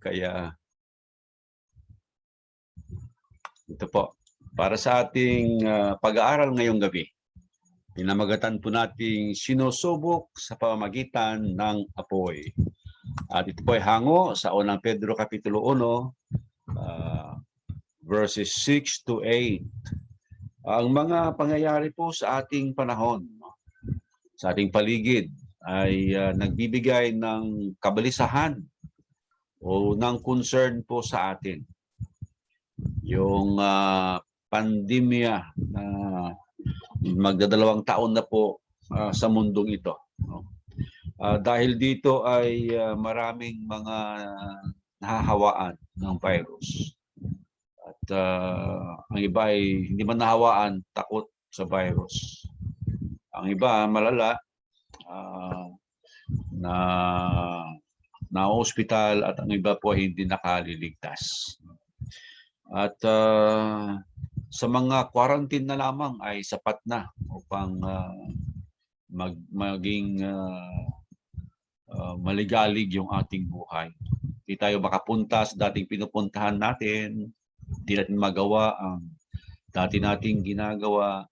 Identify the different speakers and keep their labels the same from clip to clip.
Speaker 1: Kaya ito po, para sa ating pag-aaral ngayong gabi, pinamagatan po nating sinusubok sa pamamagitan ng apoy. At ito po ay hango sa unang Pedro Kapitulo 1, verses 6 to 8. Ang mga pangyayari po sa ating panahon, sa ating paligid, ay nagbibigay ng kabalisahan o ng concern po sa atin. Yung pandemya na magdadalawang taon na po sa mundong ito. Dahil dito ay maraming mga nahahawaan ng virus. At ang iba ay hindi man nahawaan, takot sa virus. Ang iba malala na ospital at ang iba po ay hindi nakaliligtas. At sa mga quarantine na lamang ay sapat na upang maging maligalig yung ating buhay. Hindi tayo makapunta sa dating pinupuntahan natin, hindi natin magawa ang dati nating ginagawa.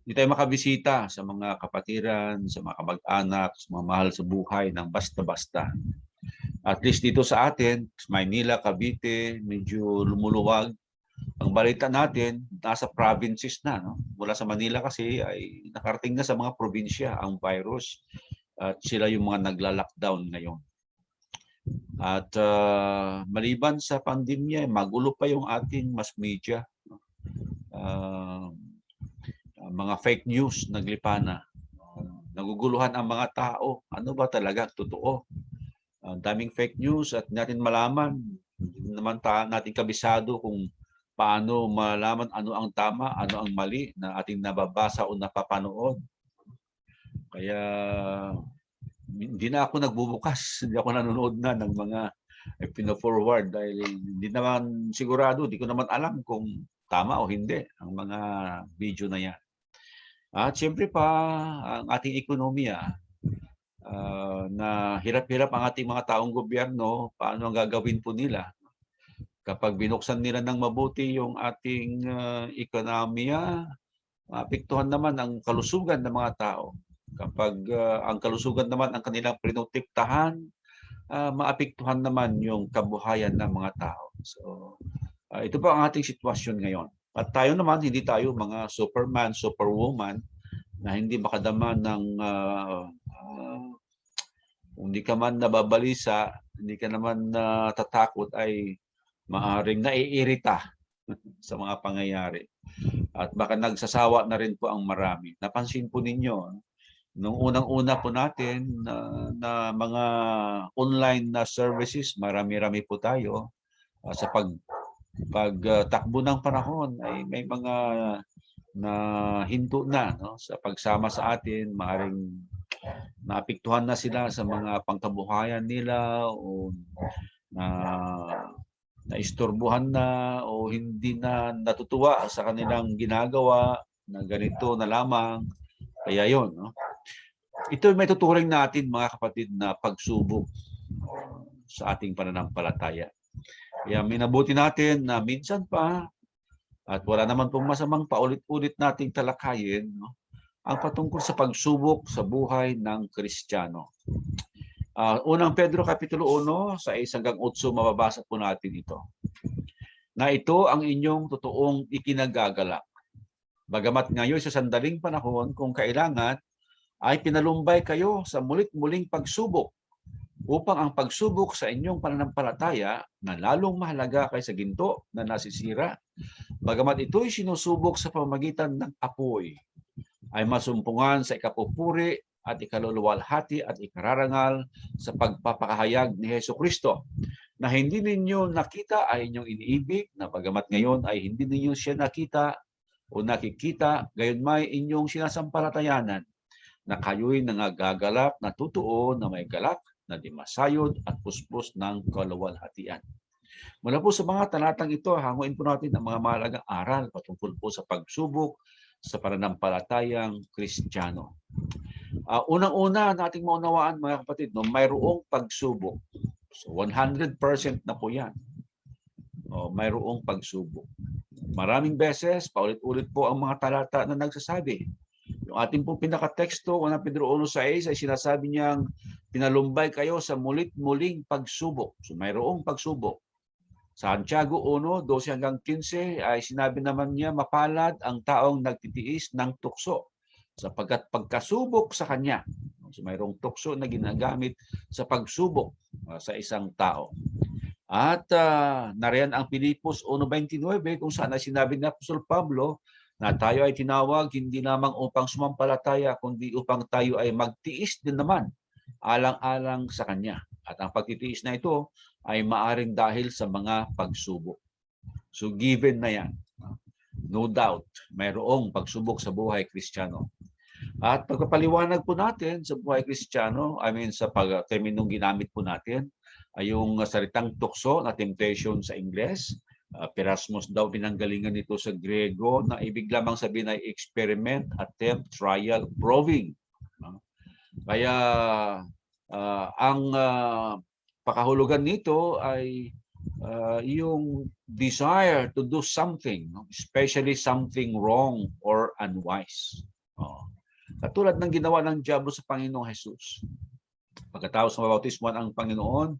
Speaker 1: Hindi tayo makabisita sa mga kapatiran, sa mga kamag-anak, sa mga mahal sa buhay ng basta-basta. At least dito sa atin, Maynila, Cavite, medyo lumuluwag. Ang balita natin, nasa provinces na. No? Mula sa Manila kasi ay nakarating na sa mga probinsya ang virus. At sila yung mga nagla-lockdown ngayon. At maliban sa pandemya, magulo pa yung ating mass media. Mga fake news naglipana. Naguguluhan ang mga tao. Ano ba talaga totoo? Ang daming fake news at natin malaman. Hindi naman natin kabisado kung paano malaman ano ang tama, ano ang mali na ating nababasa o napapanood. Kaya hindi na ako nagbubukas, hindi ako nanonood na ng mga pino-forward dahil hindi naman sigurado, hindi ko naman alam kung tama o hindi ang mga video na yan. At siyempre pa, ang ating ekonomiya, na hirap-hirap ang ating mga taong gobyerno, paano ang gagawin po nila? Kapag binuksan nila ng mabuti yung ating ekonomiya, maapektuhan naman ang kalusugan ng mga tao. Kapag ang kalusugan naman ang kanilang pinotektahan, maapektuhan naman yung kabuhayan ng mga tao. So, ito po ang ating sitwasyon ngayon. At tayo naman, hindi tayo mga superman, superwoman na hindi makadama ng hindi ka man nababalisa, hindi ka naman natatakot ay maaaring naiirita sa mga pangyayari. At baka nagsasawa na rin po ang marami. Napansin po ninyo, nung unang-una po natin na mga online na services, marami-rami po tayo. Sa pagtakbo ng panahon ay may mga na hinto na no? Sa pagsama sa atin, maaaring naapektuhan na sila sa mga pangkabuhayan nila o naistorbuhan na o hindi na natutuwa sa kanilang ginagawa na ganito na lamang. Kaya yun. No? Ito may tuturing natin mga kapatid na pagsubok sa ating pananampalataya. Kaya minabuti natin na minsan pa at wala naman pong masamang paulit-ulit nating talakayin no? Ang patungkol sa pagsubok sa buhay ng Kristiyano. Unang Pedro Kapitulo 1, sa 1-8, mababasa po natin ito. Na ito ang inyong totoong ikinagagalak. Bagamat ngayon sa sandaling panahon, kung kailangan, ay pinalumbay kayo sa mulit-muling pagsubok upang ang pagsubok sa inyong pananampalataya na lalong mahalaga kaysa ginto na nasisira, bagamat ito'y sinusubok sa pamamagitan ng apoy, ay masumpungan sa ikapupuri at ikaluluwalhati at ikararangal sa pagpapakahayag ni Hesukristo na hindi ninyo nakita ay inyong iniibig, na bagamat ngayon ay hindi ninyo siya nakita o nakikita, gayon may inyong sinasampalatayanan na kayo'y nangagagalak na totoo na may galak na di masayod at puspos ng kaluwalhatian. Mula po sa mga talatang ito, hanguin po natin ang mga mahalagang aral patungkol po sa pagsubok sa pananampalatayang Kristiyano. Unang-una nating maunawaan mga kapatid, no, mayroong pagsubok. So 100% na po yan. Mayroong pagsubok. Maraming beses, paulit-ulit po ang mga talata na nagsasabi. Yung ating po pinakateksto, 1 Pedro 1:6 ay sinasabi niyang pinalumbay kayo sa mulit-muling pagsubok. So mayroong pagsubok. Sa Santiago 1:12-15 ay sinabi naman niya, mapalad ang taong nagtitiis ng tukso sapagkat pagkasubok sa kanya. So mayroong tukso na ginagamit sa pagsubok sa isang tao. At nariyan ang Pilipos 1:29 kung saan ay sinabi ni Apostol Pablo na tayo ay tinawag hindi lamang upang sumampalataya kundi upang tayo ay magtiis din naman alang-alang sa Kanya. At ang pagtitiis na ito ay maaring dahil sa mga pagsubok. So given na yan. No doubt, mayroong pagsubok sa buhay Kristiyano. At pagpapaliwanag po natin sa buhay Kristiyano, sa terminong ginamit po natin, ay yung salitang tukso na temptation sa Ingles. Perasmos daw pinanggalingan nito sa Grego na ibig lamang sabihin ay experiment, attempt, trial, proving. Kaya ang pakahulugan nito ay yung desire to do something, especially something wrong or unwise. Katulad ng ginawa ng diablo sa Panginoong Jesus. Pagkatapos mabautismuhan ang Panginoon,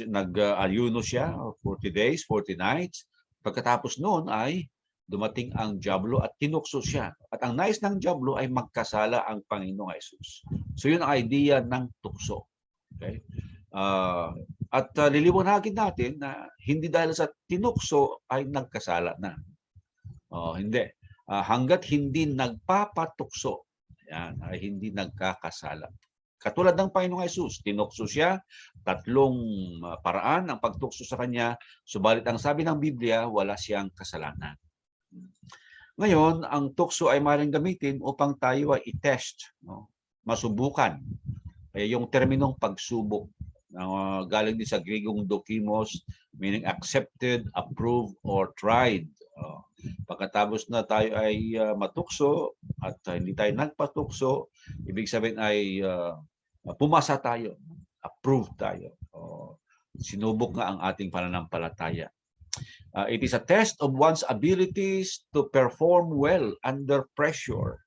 Speaker 1: nag-ayuno siya 40 days, 40 nights. Pagkatapos noon ay dumating ang diablo at tinukso siya. At ang nais ng diablo ay magkasala ang Panginoong Jesus. So yun ang idea ng tukso. Okay? At liliwanagin natin na hindi dahil sa tinukso ay nagkasala na. Hindi. Hanggat hindi nagpapatukso, yan, ay hindi nagkakasala. Katulad ng Panginoong Jesus, tinukso siya, 3 paraan ang pagtukso sa kanya, subalit ang sabi ng Biblia, wala siyang kasalanan. Ngayon, ang tukso ay maaaring gamitin upang tayo ay i-test, masubukan. Kaya yung terminong pagsubok, galing din sa Gregong dokimos, meaning accepted, approved, or tried. Pagkatapos na tayo ay matukso at hindi tayo nagpatukso, ibig sabihin ay pumasa tayo, approved tayo. Sinubok nga ang ating pananampalataya. It is a test of one's abilities to perform well under pressure.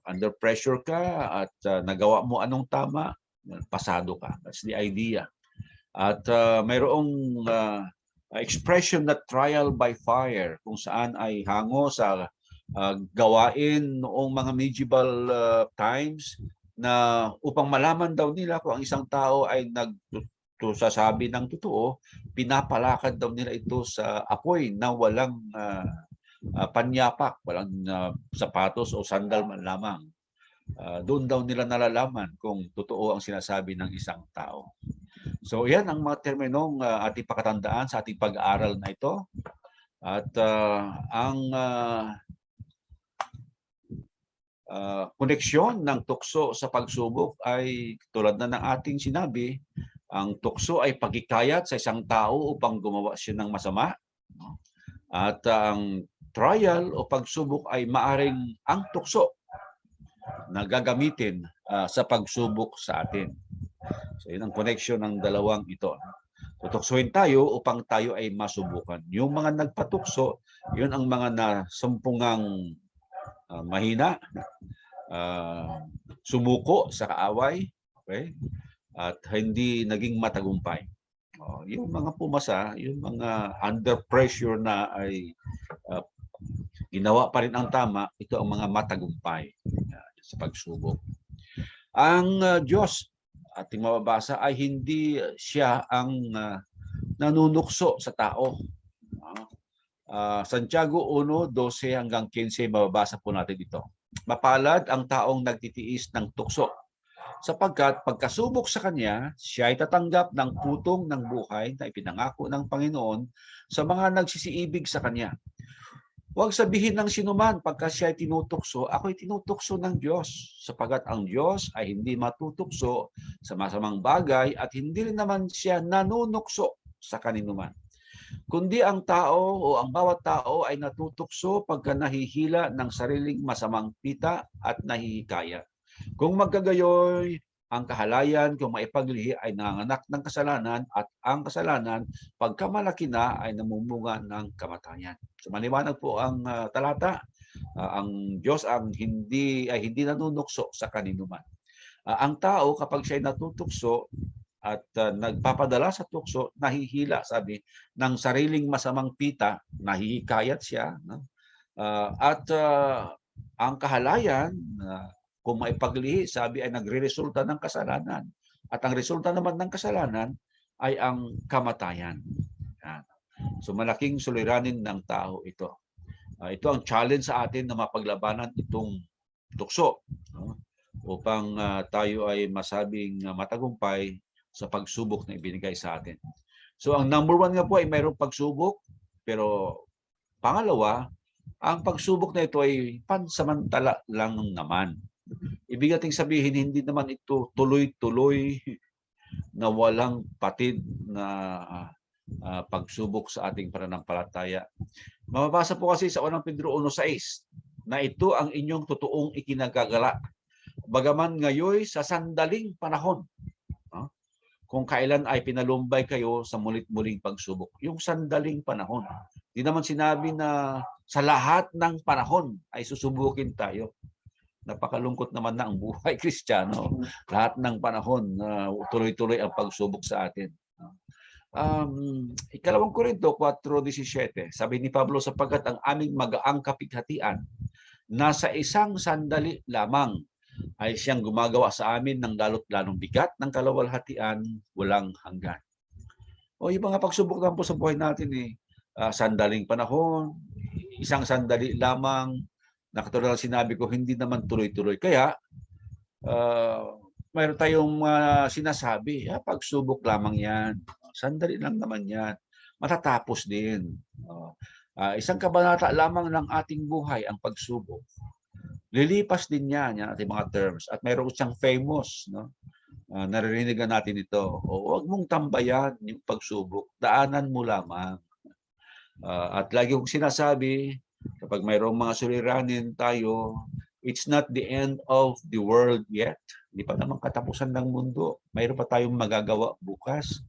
Speaker 1: Under pressure ka at nagawa mo anong tama, pasado ka. That's the idea. At mayroong expression na trial by fire kung saan ay hango sa gawain noong mga medieval times na upang malaman daw nila kung ang isang tao ay nagsasabi ng totoo, pinapalakad daw nila ito sa apoy na walang panyapak, walang sapatos o sandal man lamang. Doon daw nila nalalaman kung totoo ang sinasabi ng isang tao. So yan ang mga terminong ating pakatandaan sa ating pag-aaral na ito. At ang koneksyon ng tukso sa pagsubok ay tulad na ng ating sinabi, ang tukso ay pagkikayat sa isang tao upang gumawa siya ng masama. At ang trial o pagsubok ay maaring ang tukso na gagamitin sa pagsubok sa atin. So yun ang connection ng dalawang ito. Tutuksoin tayo upang tayo ay masubukan. Yung mga nagpatukso, yun ang mga nasumpungang mahina, sumuko sa kaaway, okay? At hindi naging matagumpay. Yung mga pumasa, yung mga under pressure na ay ginawa pa rin ang tama, ito ang mga matagumpay sa pagsubok. Ang Diyos, ating mababasa, ay hindi siya ang nanunukso sa tao. Santiago 1:12-15, mababasa po natin ito. Mapalad ang taong nagtitiis ng tukso, sapagkat pagkasubok sa kanya, siya ay tatanggap ng putong ng buhay na ipinangako ng Panginoon sa mga nagsisiibig sa kanya. Huwag sabihin ng sinuman pagka siya ay tinutukso, ako'y tinutukso ng Diyos, sapagkat ang Diyos ay hindi matutukso sa masamang bagay at hindi rin naman siya nanunukso sa kaninuman. kundi ang tao o ang bawat tao ay natutukso pagka nahihila ng sariling masamang pita at nahihikaya. Kung magkagayoy, ang kahalayan kung maipaglihi ay nanganak ng kasalanan at ang kasalanan pagkamalaki na ay namumunga ng kamatayan. So maliwanag po ang talata. Ang Diyos ay hindi nanunukso sa kaninuman. Ang tao kapag siya natutukso at nagpapadala sa tukso, nahihila, sabi, ng sariling masamang pita, nahihikayat siya. No? Ang kahalayan, kung maipaglihi, sabi, ay nagre-resulta ng kasalanan. At ang resulta naman ng kasalanan ay ang kamatayan. Yan. So malaking suliranin ng tao ito. Ito ang challenge sa atin na mapaglabanan itong tukso. No? Upang tayo ay masabing matagumpay sa pagsubok na ibinigay sa atin. So ang number one nga po ay mayroong pagsubok, pero pangalawa, ang pagsubok na ito ay pansamantala lang naman. Ibig nating sabihin, hindi naman ito tuloy-tuloy na walang patid na pagsubok sa ating pananampalataya. Mababasa po kasi sa 1 Pedro 1:6 na ito ang inyong totoong ikinagagala. Bagaman ngayon sa sandaling panahon, kung kailan ay pinalumbay kayo sa mulit-muling pagsubok. Yung sandaling panahon. Di naman sinabi na sa lahat ng panahon ay susubukin tayo. Napakalungkot naman na ang buhay Kristiyano. Lahat ng panahon tuloy-tuloy ang pagsubok sa atin. Ikalawang Korinto 4:17, sabi ni Pablo, sapagkat ang aming magaang kapighatian nasa isang sandali lamang ay siyang gumagawa sa amin ng lalong bigat ng kaluwalhatian walang hanggan. O yung mga pagsubok lang po sa buhay natin sandaling panahon, isang sandali lamang, na katulad ng sinabi ko, hindi naman tuloy-tuloy. Kaya mayroon tayong sinasabi, pagsubok lamang yan. Sandali lang naman yan. Matatapos din. Isang kabanata lamang ng ating buhay ang pagsubok. Lilipas din yan ating mga terms. At mayroon siyang famous, no? Naririnig natin ito. Huwag mong tambayan yung pagsubok. Daanan mo lamang. At lagi kong sinasabi, kapag mayroong mga suliranin tayo, it's not the end of the world yet. Hindi pa naman katapusan ng mundo. Mayroon pa tayong magagawa bukas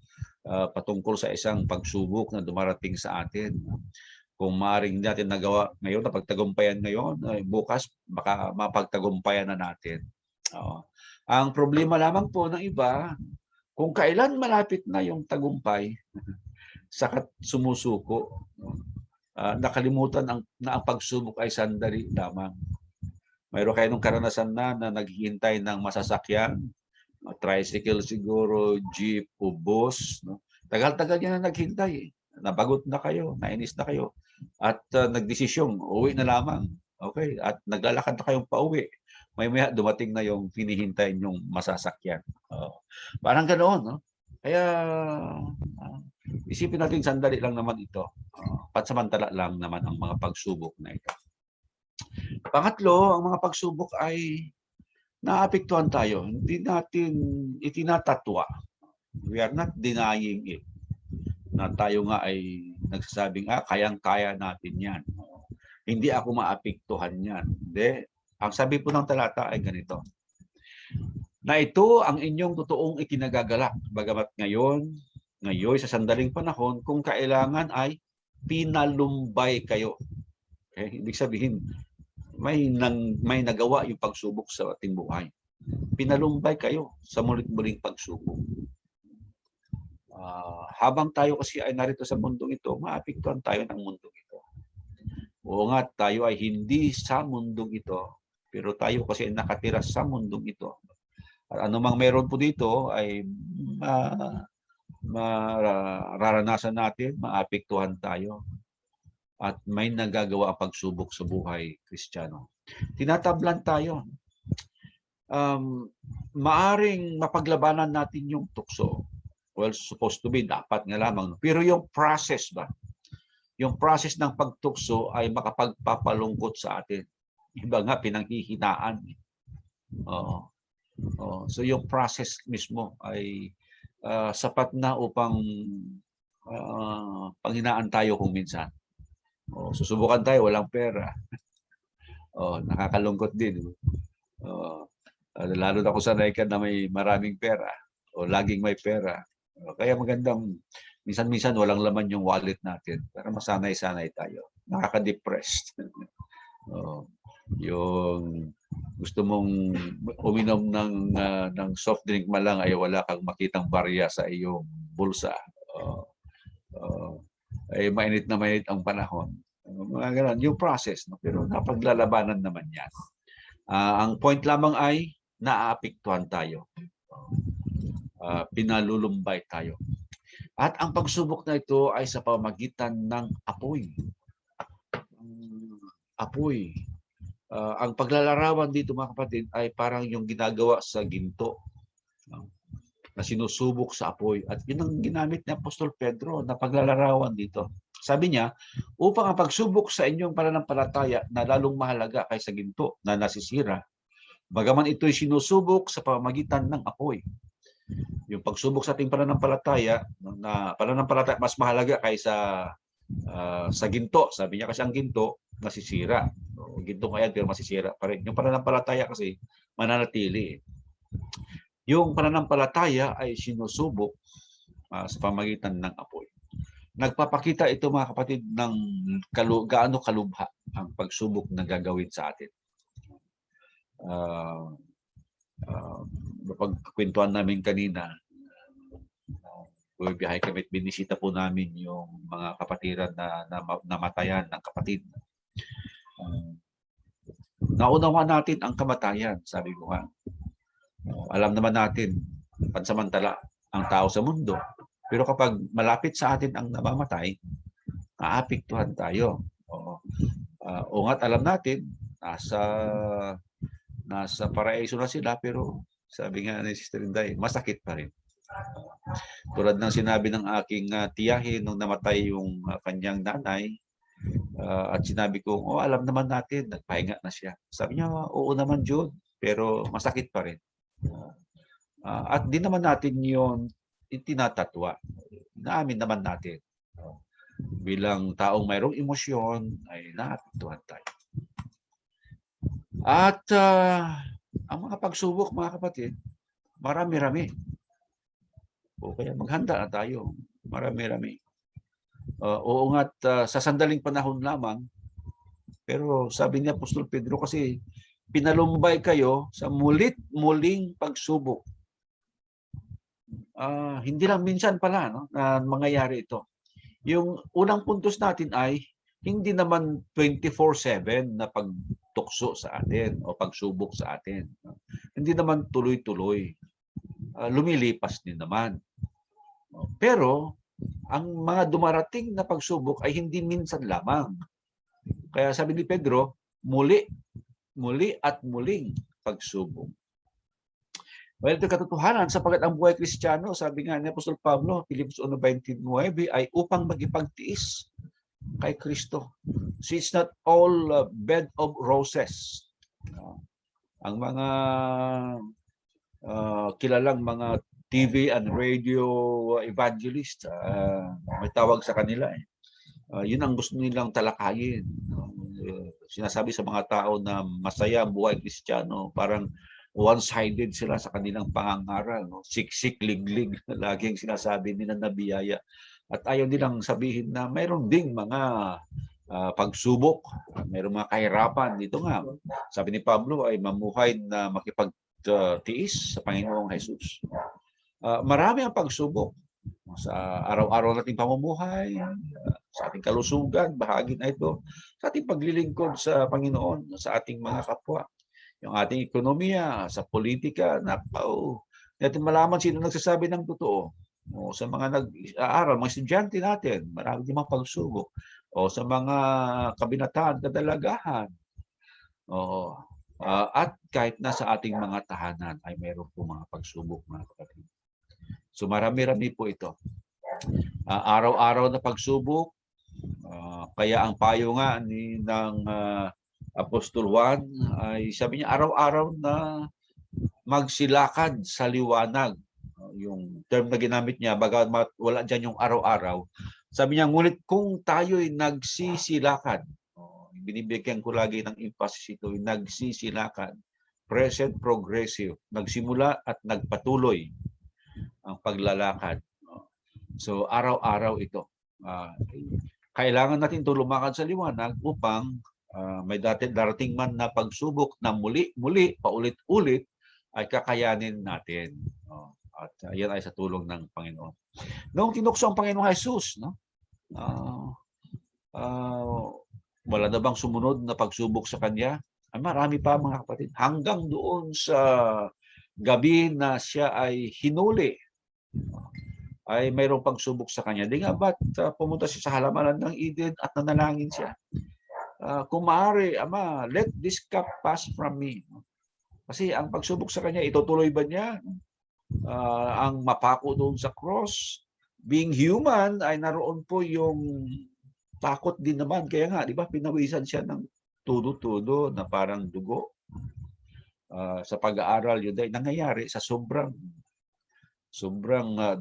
Speaker 1: patungkol sa isang pagsubok na dumarating sa atin. Kung maaaring natin nagawa ngayon, napagtagumpayan ngayon, bukas baka mapagtagumpayan na natin. Ang problema lamang po ng iba, kung kailan malapit na yung tagumpay, sakat sumusuko. Nakalimutan na ang pagsubok ay sandali lamang. Mayroon kayo nung karanasan na naghihintay ng masasakyan, tricycle siguro, jeep o bus. No? Tagal-tagal niya na naghintay. Nabagot na kayo, nainis na kayo. At nagdesisyong, uwi na lamang. Okay? At naglalakad na kayong pauwi. May dumating na yung hinihintay nyong masasakyan. Parang ganoon. No? Kaya isipin natin sandali lang naman ito. Pansamantala lang naman ang mga pagsubok na ito. Pangatlo, ang mga pagsubok ay naapektuhan tayo. Hindi natin itinatatwa. We are not denying it. Na tayo nga ay nagsasabing, kayang-kaya natin yan. Hindi ako maapektuhan yan. Hindi. Ang sabi po ng talata ay ganito. Na ito ang inyong totoong ikinagagalak. Bagamat ngayon sa sandaling panahon, kung kailangan ay pinalumbay kayo. Okay? Ibig sabihin, may nagawa yung pagsubok sa ating buhay. Pinalumbay kayo sa mulit-muling pagsubok. Habang tayo kasi ay narito sa mundong ito, maapektuhan tayo ng mundong ito. Oo nga, tayo ay hindi sa mundong ito, pero tayo kasi ay nakatira sa mundong ito. At anumang meron po dito ay mararanasan natin, maapektuhan tayo. At may nagagawa ang pagsubok sa buhay Kristiyano. Tinatablan tayo. Maaring mapaglabanan natin yung tukso. Well, supposed to be, dapat nga lamang. Pero yung process ba? Yung process ng pagtukso ay makapagpapalungkot sa atin. Iba nga, pinanghihinaan. So yung process mismo ay sapat na upang panghinaan tayo kung minsan. Susubukan tayo, walang pera. Nakakalungkot din. Lalo na kung sanay ka na may maraming pera o laging may pera. Kaya magandang minsan-minsan walang laman yung wallet natin para masanay-sanay tayo. Nakaka-depressed. Yung gusto mong uminom ng soft drink man lang ay wala kang makitang barya sa iyong bulsa. Ay mainit na mainit ang panahon. Mga ganun, yung process. No? Pero napaglalabanan naman yan. Ang point lamang ay naaapektuhan tayo. Pinalulumbay tayo. At ang pagsubok na ito ay sa pamagitan ng apoy. Apoy. Ang paglalarawan dito mga kapatid ay parang yung ginagawa sa ginto na sinusubok sa apoy. At yun ang ginamit ni Apostol Pedro na paglalarawan dito. Sabi niya, upang ang pagsubok sa inyong pananampalataya na lalong mahalaga kaysa ginto na nasisira, bagaman ito'y sinusubok sa pamamagitan ng apoy. Yung pagsubok sa ating pananampalataya, na pananampalataya mas mahalaga kaysa sa ginto. Sabi niya kasi ang ginto, nasisira. Ginto kaya pero masisira pa rin. Yung pananampalataya kasi mananatili. Yung pananampalataya ay sinusubok sa pamamagitan ng apoy. Nagpapakita ito mga kapatid ng gaano kalubha ang pagsubok na gagawin sa atin. Pagkwentuhan namin kanina, bumibiyahe kami at binisita po namin yung mga kapatiran na namatayan ng kapatid. Naunawa natin ang kamatayan, sabi ko nga. Alam naman natin, pansamantala ang tao sa mundo. Pero kapag malapit sa atin ang namamatay, naapektuhan tayo. Ungat alam natin, nasa paraiso na sila, pero sabi nga ni Sister Inday, masakit pa rin. Tulad ng sinabi ng aking tiyahin nung namatay yung kanyang nanay, at sinabi ko, alam naman natin, nagpahinga na siya. Sabi niya, oo naman Jude, pero masakit pa rin. At di naman natin yun itinatatwa. Naamin naman natin. Bilang taong mayroong emosyon, ay naapektuhan tayo. At ang mga pagsubok, mga kapatid, marami-rami. Kaya maghanda na tayo. Marami-rami. Oo nga't sa sandaling panahon lamang, pero sabi ni Apostol Pedro kasi pinalumbay kayo sa mulit-muling pagsubok. Hindi lang minsan pala na mangyayari ito. Yung unang puntos natin ay hindi naman 24/7 na pagtukso sa atin o pagsubok sa atin. Hindi naman tuloy-tuloy. Lumilipas din naman. Pero ang mga dumarating na pagsubok ay hindi minsan lamang. Kaya sabi ni Pedro, muli at muling pagsubok. Well, ito katotohanan sapagkat ang buhay Kristiyano, sabi nga ni Apostol Pablo, Filipos 1:29, ay upang magipagtiis kay Kristo. So it's not all bed of roses. Ang mga kilalang mga TV and radio evangelist, may tawag sa kanila. Yun ang gusto nilang talakayin. Sinasabi sa mga tao na masaya ang buhay Kristiyano, parang one-sided sila sa kanilang pangangaral. Siksik, liglig, laging sinasabi nila na biyaya. At ayaw nilang sabihin na mayroon ding mga pagsubok, mayroong mga kahirapan. Dito nga, sabi ni Pablo ay mamuhay na makipagtiis sa Panginoong Jesus. Marami ang pagsubok sa araw-araw nating pamumuhay, sa ating kalusugan, bahagi na ito, sa ating paglilingkod sa Panginoon, sa ating mga kapwa. Yung ating ekonomiya, sa politika, natin malaman sino nagsasabi ng totoo. Sa mga nag-aaral, mga estudyante natin, marami din mga pagsubok. Sa mga kabinataan, kadalagahan. At kahit na sa ating mga tahanan ay mayroon po mga pagsubok, mga kapatid. So marami-rami po ito. Araw-araw na pagsubok, kaya ang payo nga ng Apostol Juan ay sabi niya araw-araw na magsilakad sa liwanag. yung term na ginamit niya, bagamat wala dyan yung araw-araw. Sabi niya, ngunit kung tayo'y nagsisilakan, binibigyan ko lagi ng emphasis ito, nagsisilakan, present progressive, nagsimula at nagpatuloy ang paglalakad. So araw-araw ito. Kailangan natin ito lumakad sa liwanag upang may darating man na pagsubok na muli, paulit-ulit, ay kakayanin natin. At yan ay sa tulong ng Panginoon. Noong tinukso ang Panginoong Jesus, no? Wala na bang sumunod na pagsubok sa kanya? Ay, marami pa mga kapatid. Hanggang doon sa gabi na siya ay hinuli, ay mayroong pagsubok sa kanya. Di nga ba't pumunta siya sa halamanan ng Eden at nanalangin siya? Kung maaari, Ama, let this cup pass from me. Kasi ang pagsubok sa kanya, itutuloy ba niya? Ang mapako doon sa cross, being human, ay naroon po yung takot din naman. Kaya nga, di ba, pinawisan siya ng tudo-tudo na parang dugo. Sa pag-aaral yun ay nangyayari sa sobrang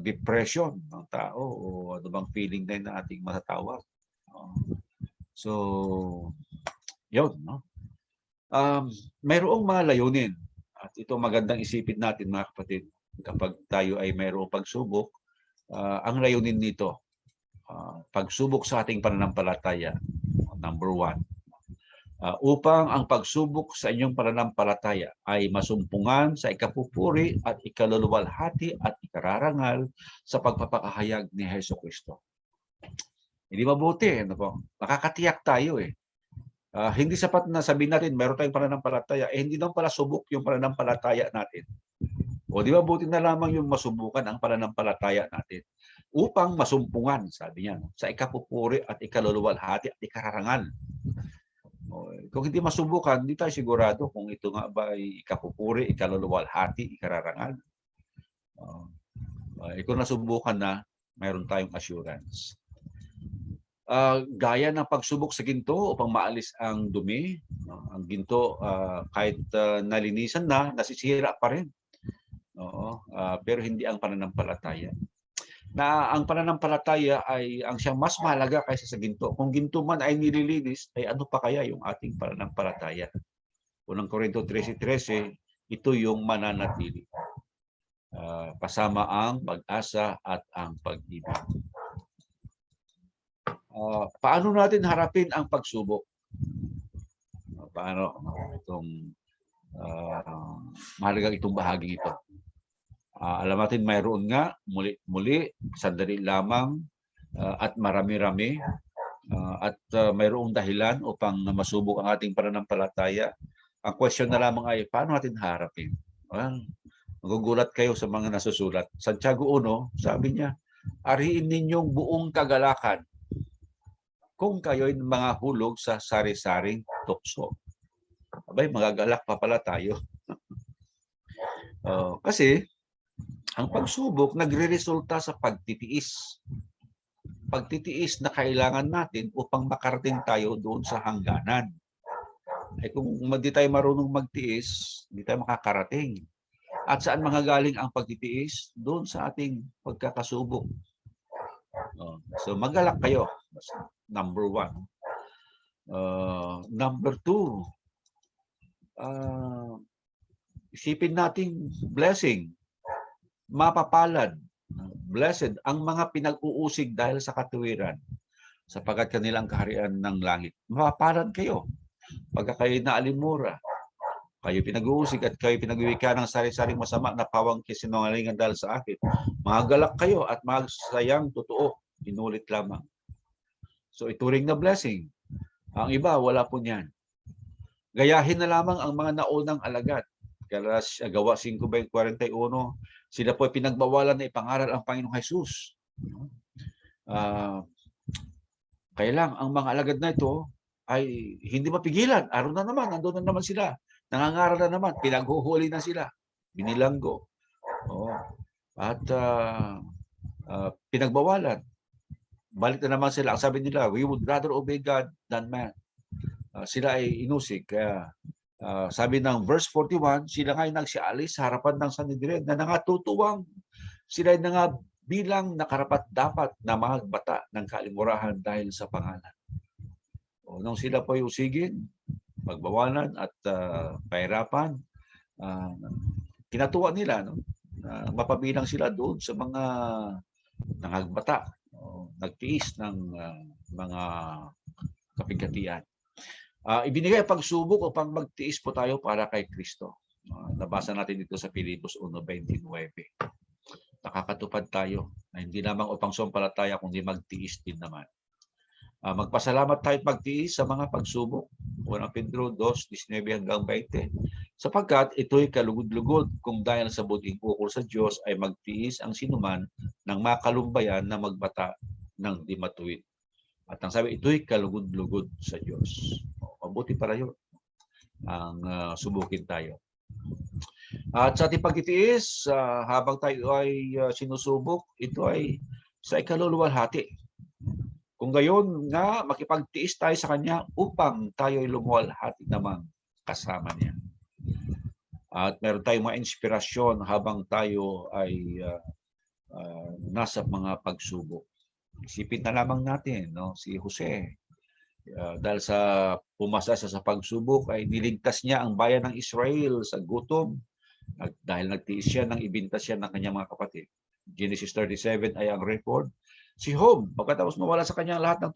Speaker 1: depression ng tao o ano bang feeling na ating matatawag. So, yun, no? Mayroong mga layunin. At ito magandang isipin natin, mga kapatid, kapag tayo ay mayroong pagsubok, ang layunin nito, pagsubok sa ating pananampalataya, number 1, upang ang pagsubok sa inyong pananampalataya ay masumpungan sa ikapupuri at ikaluluwalhati at ikararangal sa pagpapakahayag ni Jesucristo. Hindi mabuti, ano po? Nakakatiyak tayo eh. Hindi sapat na sabihin natin meron tayong pananampalataya, hindi naman pala subok yung pananampalataya natin. O di ba buti na lamang yung masubukan ang pananampalataya natin upang masumpungan, sabi niya, sa ikapupuri at ikaluluwalhati at ikararangal. Kung hindi masubukan, hindi tayo sigurado kung ito nga ba ay ikapupuri, ikaluluwalhati, ikararangal. Kung nasubukan na, mayroon tayong assurance. Gaya ng pagsubok sa ginto upang maalis ang dumi, ang ginto kahit nalinisan na, nasisira pa rin. Pero hindi ang pananampalataya. Na ang pananampalataya ay ang siyang mas mahalaga kaysa sa ginto. Kung ginto man ay nililinis, ay ano pa kaya yung ating pananampalataya? Unang Korinto 13:13, ito yung mananatili. Kasama ang pag-asa at ang pag-ibig. Paano natin harapin ang pagsubok? Paano itong mahalagang itong bahagi ito? Alam natin mayroon nga muli sandali lamang at marami-rami at mayroong dahilan upang masubok ang ating pananampalataya. Ang question na lamang ay paano natin harapin? Magugulat kayo sa mga nasusulat. Santiago 1, sabi niya, ariin ninyong buong kagalakan kung kayo'y mga hulog sa sari-saring tukso. Abay, magagalak pa pala tayo. Kasi ang pagsubok nagre-resulta sa pagtitiis. Pagtitiis na kailangan natin upang makarating tayo doon sa hangganan. Kung hindi tayo marunong magtiis, hindi tayo makakarating. At saan manggagaling ang pagtitiis? Doon sa ating pagkakasubok. So magalak kayo. Number 1. Number 2, isipin natin blessing. Mapapalad, blessed ang mga pinag-uusig dahil sa katuwiran, sapagkat kanilang kaharian ng langit. Mapapalad kayo pagka kayo naalimura, kayo pinag-uusig at kayo pinag-uwika ng sari-saring masama na pawang kisinungalingan dahil sa akin. Magagalak kayo at magsayang totoo, inulit lamang. So ituring na blessing. Ang iba, wala po niyan. Gayahin na lamang ang mga naunang alagad. Gawa 5:41, sila po ay pinagbawalan na ipangaral ang Panginoong Jesus. Kaya lang, ang mga alagad na ito ay hindi mapigilan. Araw na naman, nandun na naman sila. Nangangaral na naman, pinaghuhuli na sila. Binilanggo. At pinagbawalan. Balik na naman sila. Ang sabi nila, we would rather obey God than man. Sila ay inusig. Kaya sabi ng verse 41, sila nga ay nagsialis sa harapan ng Sanhedrin na nangatutuwang Sila na nga bilang nakarapat-dapat na magbata ng kalimurahan dahil sa pangalan. O, nung sila po usigin, pagbawalan at pahirapan, kinatuwa nila, no? Mapabilang sila doon sa mga nangagbata, nagtiis ng mga kapighatian. Ibinigay ang pagsubok upang magtiis po tayo para kay Kristo. Nabasa natin dito sa Filipos 1:29. Nakakatupad tayo na hindi lamang upang sumpalataya kundi magtiis din naman. Magpasalamat tayo at magtiis sa mga pagsubok. 1 Pedro 2:19-20. Sapagkat ito'y kalugod-lugod kung dahil sa buting ukol sa Diyos ay magtiis ang sinuman ng makalumbayan na magbata ng di matuwid. At ang sabi, ito'y kalugod-lugod sa Diyos. Mabuti para yun ang subukin tayo. At sa ating pagtitiis, habang tayo ay sinusubok, ito ay sa ikaluluwalhati. Kung gayon nga, makipagtiis tayo sa Kanya upang tayo ay lumuwalhati naman kasama niya. At meron tayong mga inspirasyon habang tayo ay nasa mga pagsubok. Isipin na lamang natin, no? Si Jose, dahil sa pumasa siya sa pagsubok, ay niligtas niya ang bayan ng Israel sa gutom dahil nagtiis siya nang ibintas siya ng kanyang mga kapatid. Genesis 37 ay ang record. Si Job, pagkatapos mawala sa kanya lahat ng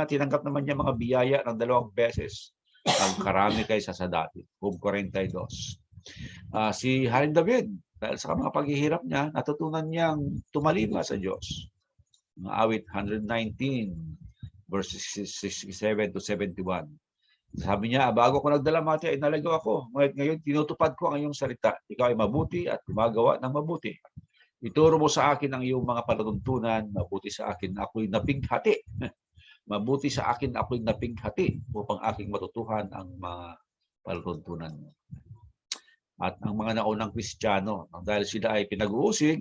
Speaker 1: tinanggap naman niya mga biyaya ng 2 beses ang karami kaysa sa dati. Job 42. Si Haring David, dahil sa mga paghihirap niya, natutunan niyang tumalima sa Diyos. Mga awit 119, verses 67-71. Sabi niya, bago ko nagdala mati ay naligaw ako. Ngayon, tinutupad ko ang iyong salita. Ikaw ay mabuti at gumagawa ng mabuti. Ituro mo sa akin ang iyong mga palatuntunan. Mabuti sa akin ako'y napighati. Mabuti sa akin ako'y napighati upang aking matutuhan ang mga palatuntunan mo. At ang mga naunang Kristiyano, dahil sila ay pinag-uusig,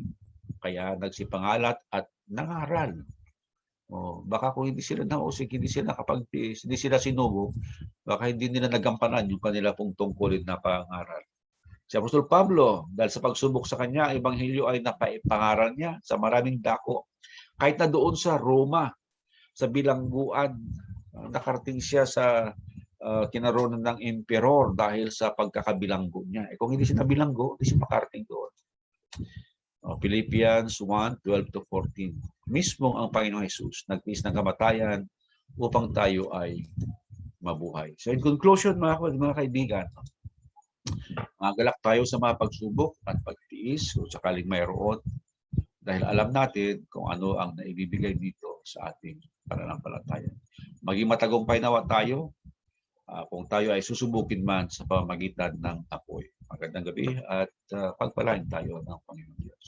Speaker 1: kaya nagsipangalat at nangaral. Baka kung hindi sila nausig, hindi sila nakapagtiis, hindi sila sinubok, baka hindi nila nagampanan yung kanila pong tungkulin na pangaral. Si Apostol Pablo, dahil sa pagsubok sa kanya, ang ebanghelyo ay napaipangaral niya sa maraming dako. Kahit na doon sa Roma, sa bilangguan, nakarating siya sa kinaronan ng emperor dahil sa pagkakabilanggo niya. Kung hindi siya nabilanggo, hindi siya makarating doon. Philippians 1:12-14. Mismong ang Panginoong Jesus nagtiis ng kamatayan upang tayo ay mabuhay. So in conclusion, mga kaibigan, magalak tayo sa mga pagsubok at pagtiis kung sakaling mayroon dahil alam natin kung ano ang naibibigay dito sa ating pananampalataya. Maging matagumpay nawa tayo kung tayo ay susubukin man sa pamamagitan ng apoy. Magandang gabi at pagpalain tayo ng Panginoon Diyos.